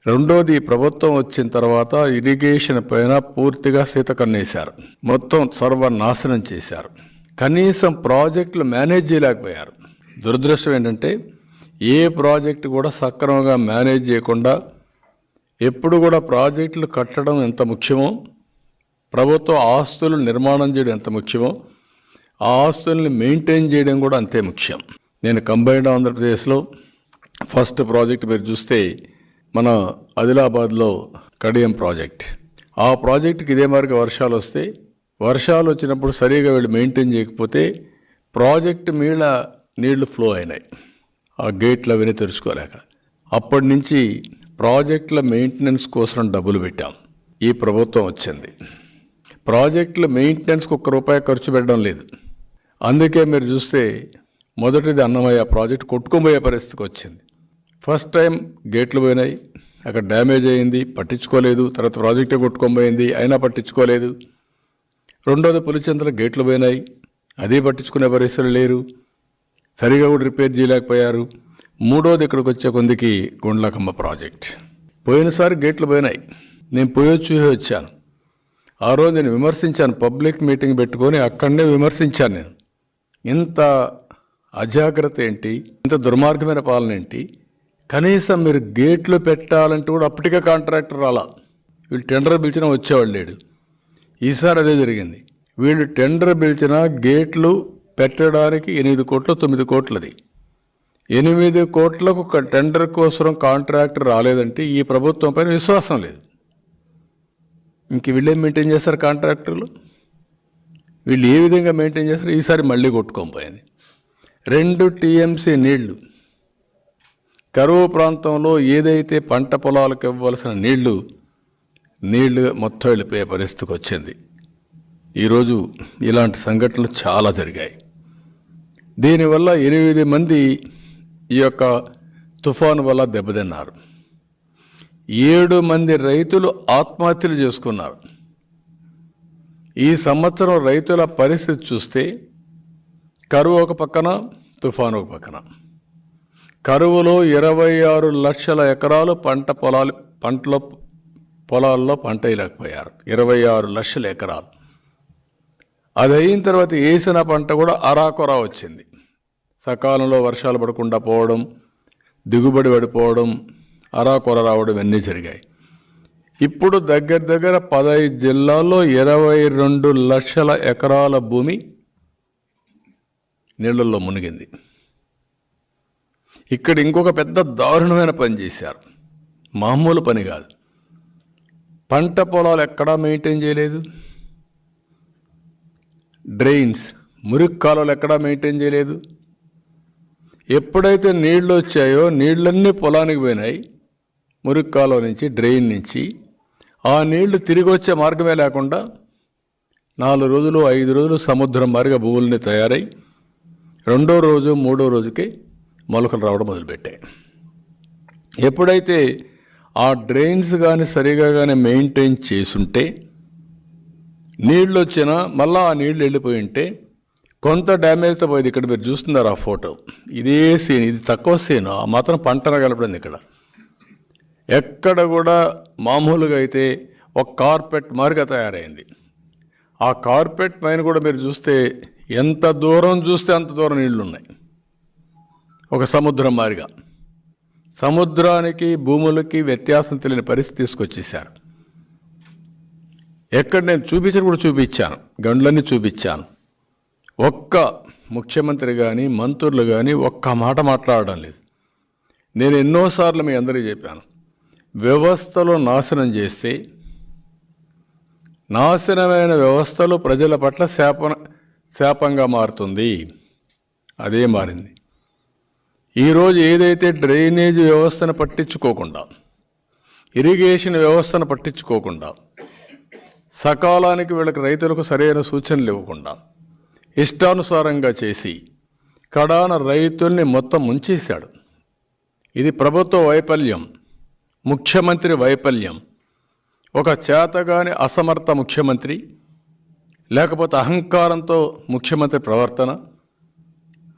రెండోది, ప్రభుత్వం వచ్చిన తర్వాత ఇరిగేషన్ పైన పూర్తిగా సీతకన్నేశారు. మొత్తం సర్వనాశనం చేశారు. కనీసం ప్రాజెక్టులు మేనేజ్ చేయలేకపోయారు. దురదృష్టం ఏంటంటే ఏ ప్రాజెక్టు కూడా సక్రమంగా మేనేజ్ చేయకుండా ఎప్పుడు కూడా ప్రాజెక్టులు కట్టడం ఎంత ముఖ్యమో, ప్రభుత్వ ఆస్తులు నిర్మాణం చేయడం ఎంత ముఖ్యమో, ఆ ఆస్తుల్ని మెయింటైన్ చేయడం కూడా అంతే ముఖ్యం. నేను కంబైన్డ్ ఆంధ్రప్రదేశ్లో ఫస్ట్ ప్రాజెక్ట్ మీరు చూస్తే మన ఆదిలాబాద్లో కడియం ప్రాజెక్ట్. ఆ ప్రాజెక్టుకి ఇదే మార్గం వర్షాలు వస్తే, వర్షాలు వచ్చినప్పుడు సరిగా వీళ్ళు మెయింటైన్ చేయకపోతే ప్రాజెక్టు మీద నీళ్లు ఫ్లో అయినాయి. ఆ గేట్లు అవన్నీ తెరుచుకోలేక అప్పటి నుంచి ప్రాజెక్టుల మెయింటెనెన్స్ కోసం డబ్బులు పెట్టాం. ఈ ప్రభుత్వం వచ్చింది, ప్రాజెక్టుల మెయింటెనెన్స్కి ₹1 ఖర్చు పెట్టడం లేదు. అందుకే మీరు చూస్తే మొదటిది అన్నమయ్య ప్రాజెక్ట్ కొట్టుకుపోయే పరిస్థితికి వచ్చింది. ఫస్ట్ టైం గేట్లు పోయినాయి, అక్కడ డ్యామేజ్ అయింది, పట్టించుకోలేదు. తర్వాత ప్రాజెక్టే కొట్టుకోబోయింది, అయినా పట్టించుకోలేదు. రెండోది పులిచెంతల గేట్లు పోయినాయి, అదే పట్టించుకునే పరిస్థితులు లేరు, సరిగా కూడా రిపేర్ చేయలేకపోయారు. మూడోది ఇక్కడికి వచ్చే కొందికి గుండ్లకమ్మ ప్రాజెక్ట్. పోయినసారి గేట్లు పోయినాయి, నేను చూసి వచ్చాను. ఆ రోజు నేను విమర్శించాను, పబ్లిక్ మీటింగ్ పెట్టుకొని అక్కడనే విమర్శించాను. నేను ఇంత అజాగ్రత్త ఏంటి, ఇంత దుర్మార్గమైన పాలన ఏంటి, కనీసం మీరు గేట్లు పెట్టాలంటే కూడా అప్పటికే కాంట్రాక్టర్ రాలా. వీళ్ళు టెండర్ పిలిచినా వచ్చేవాళ్ళు లేడు. ఈసారి అదే జరిగింది. వీళ్ళు టెండర్ పిలిచినా గేట్లు పెట్టడానికి 8 కోట్లు 9 కోట్లది. 8 కోట్లకు టెండర్ కోసం కాంట్రాక్టర్ రాలేదంటే ఈ ప్రభుత్వం పైన విశ్వాసం లేదు. ఇంక వీళ్ళేం మెయింటైన్ చేస్తారు కాంట్రాక్టర్లు? వీళ్ళు ఏ విధంగా మెయింటైన్ చేస్తారు? ఈసారి మళ్ళీ కొట్టుకోకపోయింది. 2 TMC నీళ్లు, కరువు ప్రాంతంలో ఏదైతే పంట పొలాలకు ఇవ్వాల్సిన నీళ్లు మొత్తం వెళ్ళిపోయే పరిస్థితికి వచ్చింది. ఈరోజు ఇలాంటి సంఘటనలు చాలా జరిగాయి. దీనివల్ల 8 మంది ఈ యొక్క తుఫాను వల్ల దెబ్బతిన్నారు. 7 మంది రైతులు ఆత్మహత్యలు చేసుకున్నారు. ఈ సంవత్సరం రైతుల పరిస్థితి చూస్తే కరువు ఒక పక్కన, తుఫాను ఒక పక్కన. కరువులో 26 లక్షల ఎకరాలు పొలాల్లో పంట వేయలేకపోయారు. 26 లక్షల ఎకరాలు. అది అయిన తర్వాత వేసిన పంట కూడా అరాకొరా వచ్చింది. సకాలంలో వర్షాలు పడకుండా పోవడం, దిగుబడి పడిపోవడం, అరాకొర రావడం అన్నీ జరిగాయి. ఇప్పుడు దగ్గర 15 జిల్లాల్లో 22 లక్షల ఎకరాల భూమి నీళ్లలో మునిగింది. ఇక్కడ ఇంకొక పెద్ద దారుణమైన పని చేశారు. మామూలు పని కాదు. పంట పొలాలు ఎక్కడా మెయింటైన్ చేయలేదు. డ్రైన్స్, మురికి కాలువలు ఎక్కడా మెయింటైన్ చేయలేదు. ఎప్పుడైతే నీళ్లు వచ్చాయో నీళ్ళన్నీ పొలానికి పోయినాయి, మురికి కాలువ నుంచి, డ్రైన్ నుంచి. ఆ నీళ్లు తిరిగి వచ్చే మార్గమే లేకుండా 4 రోజులు 5 రోజులు సముద్రం మారిగా భూములని తయారై 2వ రోజు 3వ రోజుకి మొలకలు రావడం మొదలుపెట్టాయి. ఎప్పుడైతే ఆ డ్రైన్స్ కానీ సరిగా కానీ మెయింటైన్ చేసుంటే, నీళ్ళు వచ్చినా మళ్ళీ ఆ నీళ్ళు వెళ్ళిపోయి ఉంటే కొంత డ్యామేజ్తో పోయింది. ఇక్కడ మీరు చూస్తున్నారు ఆ ఫోటో, ఇదే సీన్, ఇది తక్కువ సీన్. ఆ మాత్రం పంటన కలపడింది. ఇక్కడ ఎక్కడ కూడా మామూలుగా అయితే ఒక కార్పెట్ మారిగా తయారైంది. ఆ కార్పెట్ పైన కూడా మీరు చూస్తే ఎంత దూరం చూస్తే అంత దూరం నీళ్లు ఉన్నాయి. ఒక సముద్రం మారిగా. సముద్రానికి భూములకి వ్యత్యాసం తెలియని పరిస్థితి తీసుకొచ్చేసారు. ఎక్కడ నేను చూపించని కూడా చూపించాను, గండ్లన్నీ చూపించాను. ఒక్క ముఖ్యమంత్రి కానీ మంత్రులు కానీ ఒక్క మాట మాట్లాడడం లేదు. నేను ఎన్నోసార్లు మీ అందరికీ చెప్పాను, వ్యవస్థలో నాశనం చేస్తే, నాశనమైన వ్యవస్థలు ప్రజల పట్ల శాపంగా మారుతుంది. అదే మారింది. ఈరోజు ఏదైతే డ్రైనేజ్ వ్యవస్థను పట్టించుకోకుండా, ఇరిగేషన్ వ్యవస్థను పట్టించుకోకుండా, సకాలానికి వీళ్ళకి రైతులకు సరైన సూచనలు ఇవ్వకుండా, ఇష్టానుసారంగా చేసి కడాన రైతుల్ని మొత్తం ముంచేశాడు. ఇది ప్రభుత్వ వైఫల్యం, ముఖ్యమంత్రి వైఫల్యం. ఒక చేతగాని అసమర్థ ముఖ్యమంత్రి, లేకపోతే అహంకారంతో ముఖ్యమంత్రి ప్రవర్తన.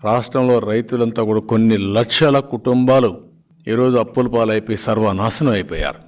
రాష్ట్రంలో రైతులంతా కూడా కొన్ని లక్షల కుటుంబాలు ఈరోజు అప్పుల పాలైపోయి సర్వనాశనం అయిపోయారు.